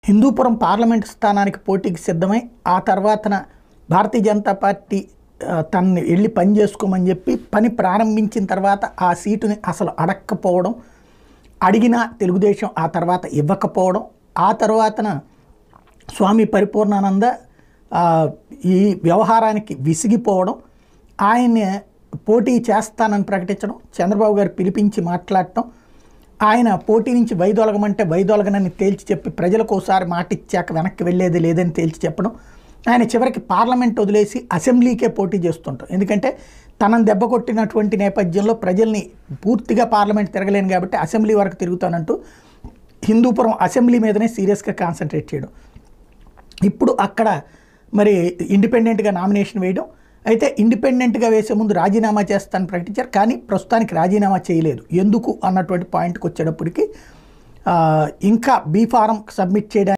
Hindupuram parliament స్థానానికి పోటీకి సిద్ధమై ఆ తర్వాతన భారతీయ జనతా పార్టీ తనని వెళ్ళి పని చేసుకోమని చెప్పి పని ప్రారంభించిన తర్వాత ఆ సీటుని అసలు అడక్కపోవడం, అడిగినా తెలుగుదేశం ఆ తర్వాత ఇవ్వకపోవడం, ఆ తర్వాతన స్వామి పరిపూర్ణానంద ఈ వ్యవహారానికి విసిగిపోవడం, ఆయన్ని పోటీ చేస్తానని ప్రకటించడం, చంద్రబాబు గారు పిలిపించి మాట్లాడటం, ఆయన పోటీ నుంచి వైదొలగమంటే వైదొలగనని తేల్చి చెప్పి ప్రజలకు ఒకసారి మాట ఇచ్చాక వెనక్కి వెళ్ళేది లేదని తేల్చి చెప్పడం, ఆయన చివరికి పార్లమెంట్ వదిలేసి అసెంబ్లీకే పోటీ చేస్తుంటాం. ఎందుకంటే తనను దెబ్బ కొట్టినటువంటి నేపథ్యంలో ప్రజల్ని పూర్తిగా పార్లమెంట్ తిరగలేను కాబట్టి అసెంబ్లీ వరకు తిరుగుతానంటూ హిందూపురం అసెంబ్లీ మీదనే సీరియస్గా కాన్సన్ట్రేట్ చేయడం. ఇప్పుడు అక్కడ మరి ఇండిపెండెంట్గా నామినేషన్ వేయడం, అయితే ఇండిపెండెంట్గా వేసే ముందు రాజీనామా చేస్తానని ప్రకటించారు. కానీ ప్రస్తుతానికి రాజీనామా చేయలేదు. ఎందుకు అన్నటువంటి పాయింట్కి వచ్చేటప్పటికి ఇంకా బీ ఫారం సబ్మిట్ చేయడానికి